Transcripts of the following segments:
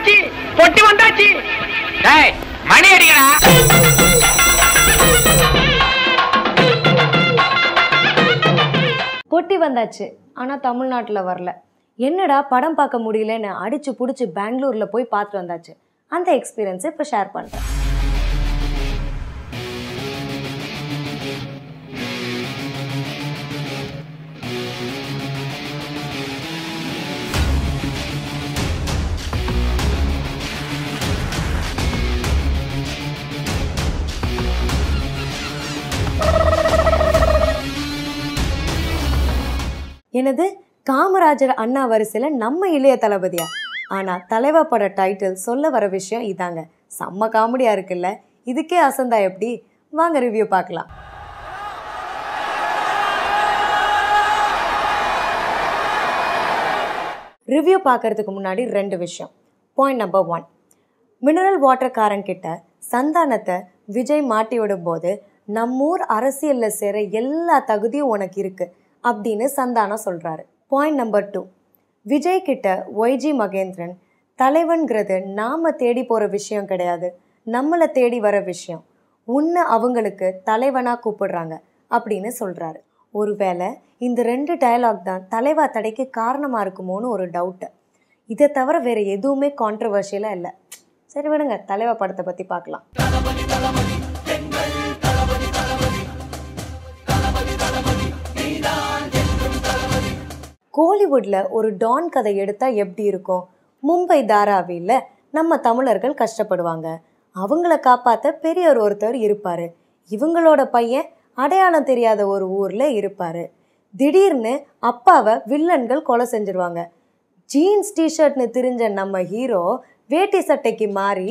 வந்தாச்சு, பொட்டி வந்தாச்சு. டேய் மணி அடிக்கடா. பொட்டி வந்தாச்சு, ஆனால் தமிழ்நாட்டில் வரல. என்னடா படம் பார்க்க முடியலன்னு அடிச்சு பிடிச்சி பெங்களூரில் போய் பார்த்துட்டு வந்தாச்சு. அந்த எக்ஸ்பீரியன்ஸை இப்போ ஷேர் பண்ணுறேன். எனது காமராஜர் அண்ணா வரிசையில் நம்ம இளைய தளபதியா? ஆனால் தலைவா பட டைட்டில் சொல்ல வர விஷயம் இதாங்க. செம்ம காமெடியா இருக்குல்ல? இதுக்கே அசந்தா எப்படி? வாங்க ரிவ்யூ பார்க்கலாம். ரிவ்யூ பார்க்கறதுக்கு முன்னாடி 2 விஷயம். பாயிண்ட் நம்பர் 1, மினரல் வாட்டர் காரங்கிட்ட சந்தானத்தை விஜய் மாட்டி விடும் போது நம்மூர் அரசியலில் சேர எல்லா தகுதியும் உனக்கு இருக்கு அப்படின்னு சந்தானம் சொல்றாரு. பாயிண்ட் நம்பர் 2, விஜய் கிட்ட ஒய்ஜி மகேந்திரன் தலைவன்கிறது நாம தேடி போற விஷயம் கிடையாது, நம்மளை தேடி வர விஷயம், உன்னை அவங்களுக்கு தலைவனா கூப்பிடுறாங்க அப்படின்னு சொல்றாரு. ஒருவேளை இந்த 2 டயலாக் தான் தலைவா தடைக்கு காரணமா இருக்குமோன்னு ஒரு டவுட்டு. இதை தவிர வேற எதுவுமே கான்ட்ரவர்ஷியலா இல்லை. சரி விடுங்க, தலைவா படத்தை பத்தி பார்க்கலாம். கோலிவுட்ல ஒரு டான் கதை எடுத்தா எப்படி இருக்கும்? மும்பை தாராவியில் நம்ம தமிழர்கள் கஷ்டப்படுவாங்க, அவங்கள காப்பாற்ற பெரியவர் ஒருத்தர் இருப்பாரு, இவங்களோட பையன் அடையாளம் தெரியாத ஒரு ஊர்ல இருப்பாரு, திடீர்னு அப்பாவை வில்லன்கள் கொலை செஞ்சிருவாங்க, ஜீன்ஸ் டிஷர்ட்னு தெரிஞ்ச நம்ம ஹீரோ வேட்டி சட்டைக்கு மாறி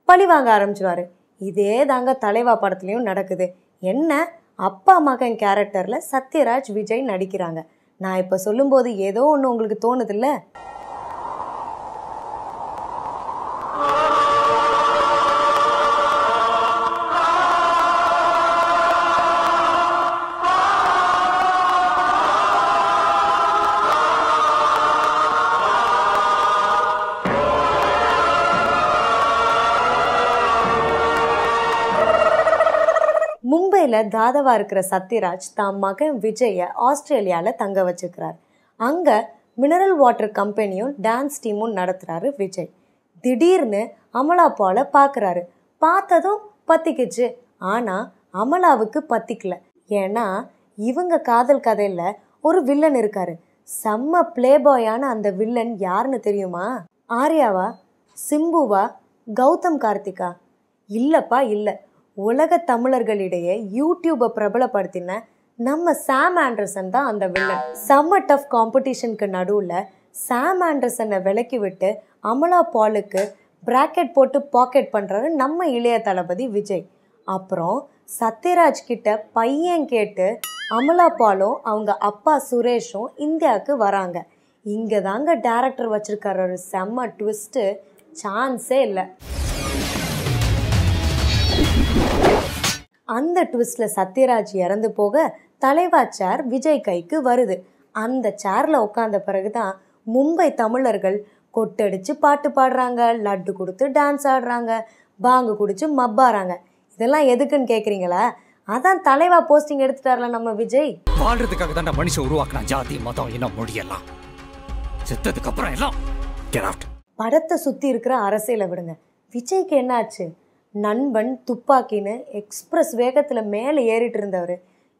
பழி வாங்க ஆரம்பிச்சிருவாரு. இதே தாங்க தலைவா படத்துலையும் நடக்குது. என்ன, அப்பா மகன் கேரக்டர்ல சத்யராஜ் விஜய் நடிக்கிறாங்க. நான் இப்போ சொல்லும்போது ஏதோ ஒன்று உங்களுக்கு தோணுதில்ல? மும்பையில் தாதாவா இருக்கிற சத்யராஜ் தான் மகன் விஜயை ஆஸ்திரேலியாவில் தங்க வச்சுக்கிறார். அங்கே மினரல் வாட்டர் கம்பெனியும் டான்ஸ் டீமும் நடத்துகிறாரு விஜய். திடீர்னு அமலா பாலை பார்க்குறாரு. பார்த்ததும் பத்திக்குச்சு. ஆனால் அமலாவுக்கு பத்திக்கல. ஏன்னா இவங்க காதல் கதையில் ஒரு வில்லன் இருக்காரு. செம்ம பிளே பாயான அந்த வில்லன் யாருன்னு தெரியுமா? ஆர்யாவா, சிம்புவா, கௌதம் கார்த்திகா? இல்லப்பா இல்லை, உலக தமிழர்களிடையே யூடியூபை பிரபலப்படுத்தின நம்ம சாம் ஆண்டர்சன் தான் அந்த வில்லன். செம்ம டஃப் காம்படிஷனுக்கு நடுவில் சாம் ஆண்டர்சனை விலக்கி விட்டு அமலா பாலுக்கு பிராக்கெட் போட்டு பாக்கெட் பண்ணுறாரு நம்ம இளைய தளபதி விஜய். அப்புறம் சத்யராஜ் கிட்ட பையன் கேட்டு அமலா பாலும் அவங்க அப்பா சுரேஷும் இந்தியாவுக்கு வராங்க. இங்கே தாங்க டேரக்டர் வச்சிருக்காரு ஒரு செம்ம ட்விஸ்ட்டு, சான்ஸே இல்லை. அந்த ட்விஸ்டில் சத்யராஜ் இறந்து போக தலைவா சேர் விஜய் கைக்கு வருது. அந்த சேரில் உட்காந்த பிறகு தான் மும்பை தமிழர்கள் கொட்டடிச்சு பாட்டு பாடுறாங்க, லட்டு கொடுத்து டான்ஸ் ஆடுறாங்க, பாங்கு குடிச்சு மப்பாறாங்க. இதெல்லாம் எதுக்குன்னு கேட்குறீங்களா? அதான் தலைவா போஸ்டிங் எடுத்துட்டார்ல நம்ம விஜய். வாழ்றதுக்காக தான் மனுஷன் உருவாக்குனா ஜாதி மதம் இனம் மொழியெல்லாம். செத்ததுக்கு அப்புறம் எல்லாம் கெட் அவுட். படத்தை சுற்றி இருக்கிற அரசியலை விடுங்க, விஜய்க்கு என்னாச்சு? நண்பன் துப்பாக்கின்னு எக்ஸ்பிரஸ் வேகத்தில் மேலே ஏறிட்டு இருந்தவர்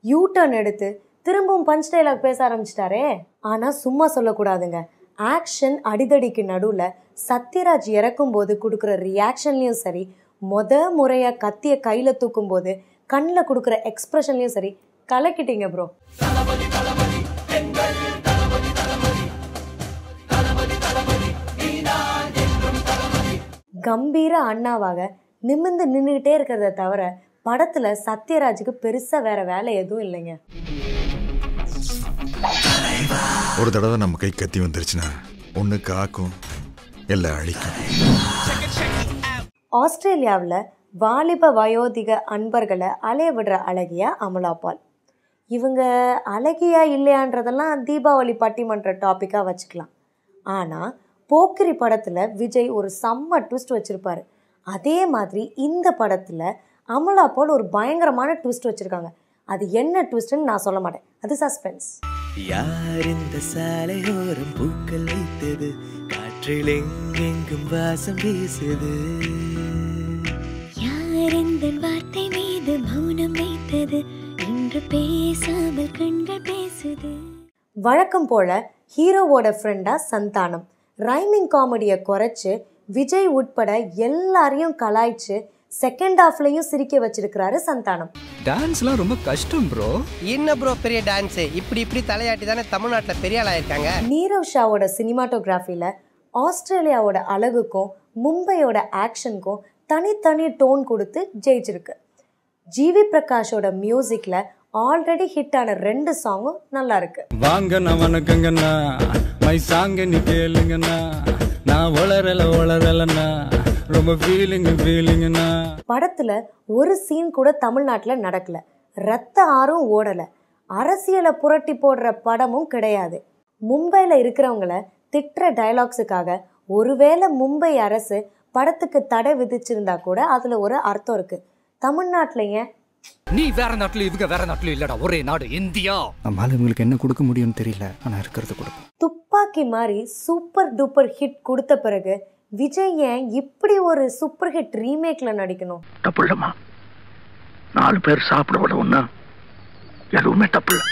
யூட்டர்ன் எடுத்து திரும்பவும் பஞ்ச் டைலாக் பேச ஆரம்பிச்சிட்டாரே. ஆனால் சும்மா சொல்லக்கூடாதுங்க, ஆக்ஷன் அடிதடிக்கு நடுவில் சத்யராஜ் இறக்கும் போது கொடுக்குற ரியாக்ஷன்லையும் சரி, முறையாக கத்திய கையில் தூக்கும் போது கண்ணில் கொடுக்குற எக்ஸ்பிரஷன்லையும் சரி, கலக்கிட்டீங்க ப்ரோ. கம்பீர அண்ணாவாக நிமிர்ந்து நின்றுகிட்டே இருக்கிறத தவிர படத்துல சத்யராஜுக்கு பெருசா வேற வேலை எதுவும் இல்லைங்க. ஒரு தடவை நம்ம கை கத்தி வந்துருச்சுன்னா ஒன்று காக்கும் எல்லாம் அழிக்கும். ஆஸ்திரேலியாவில் வாலிப வயோதிக அன்பர்களை அலைய விடுற அழகியா அமலா பால். இவங்க அழகியா இல்லையான்றதெல்லாம் தீபாவளி பட்டிமன்ற டாப்பிக்காக வச்சுக்கலாம். ஆனால் போக்கிரி படத்தில் விஜய் ஒரு செம்ம ட்விஸ்ட் வச்சுருப்பாரு. அதே மாதிரி இந்த படத்தில் அமலா போல் ஒரு பயங்கரமான ட்விஸ்ட் வச்சுருக்காங்க. அது என்ன ட்விஸ்ட்னு நான் சொல்ல மாட்டேன், அது சஸ்பென்ஸ். யார் இந்த சாலையோரம் பூக்கள் வைத்தது, காற்றில் எங்கெங்கும் வாசம் வீசுது, யார் இந்த வார்த்தை மீது மௌனம் வைத்தது, இன்று பேசாமல் கண்கள் பேசுது. வழக்கம் போல ஹீரோவோட ஃப்ரெண்டா சந்தானம் ரைமிங் காமெடியை குறைச்சு விஜய் உட்பட எல்லாரையும் கலாய்ச்சு செகண்ட் ஹாஃப்லையும் சிரிக்க வச்சிருக்கிறாரு சந்தானம். டான்ஸ்லாம் ரொம்ப கஷ்டம் ப்ரோ. என்ன ப்ரோ பெரிய டான்ஸ், இப்படி தலையாட்டி தானே தமிழ்நாட்டில் பெரிய ஆளா இருக்காங்க. நீரவ் ஷாவோட சினிமாட்டோகிராஃபியில் ஆஸ்திரேலியாவோட அழகுக்கும் மும்பையோட ஆக்ஷனுக்கும் தனித்தனி டோன் கொடுத்து ஜெயிச்சிருக்கு. ஜிவி பிரகாஷோட மியூசிக்கில் ஆல்ரெடி ஹிட் ஆன 2 சாங்கும் நல்லா இருக்கு. வாங்கண்ணா வணக்கங்கண்ணா, மை சாங்க நீ கேளுங்கண்ணா, நான் வளரலண்ணா, ரொம்ப ஃபீலிங்கண்ணா. படத்துல ஒரு சீன் கூட தமிழ்நாட்டுல நடக்கல, ரத்த ஆறும் ஓடல, அரசியலை புரட்டி போடுற படமும் கிடையாது. மும்பைல இருக்கிறவங்கள திட்டுற டைலாக்ஸுக்காக ஒருவேளை மும்பை அரசு படத்துக்கு தடை விதிச்சிருந்தா கூட அதுல ஒரு அர்த்தம் இருக்கு. தமிழ்நாட்டுல ஏன் நீ வேற நாட்டுல இவங்க வேற நாட்டுல இல்லடா, ஒரே நாடு இந்தியா. நம்மளால இவங்களுக்கு என்ன கொடுக்க முடியும்னு தெரியல, ஆனா இருக்கிறது கொடுப்போம். துப்பாக்கி மாதிரி சூப்பர் டூப்பர் ஹிட் கொடுத்த பிறகு விஜய் ஏன் இப்படி ஒரு சூப்பர் ஹிட் ரீமேக்ல நடிக்கணும்? தப்பு இல்லம்மா, 4 பேர் சாப்பிட விடவும்னா எதுவுமே தப்பு இல்லை.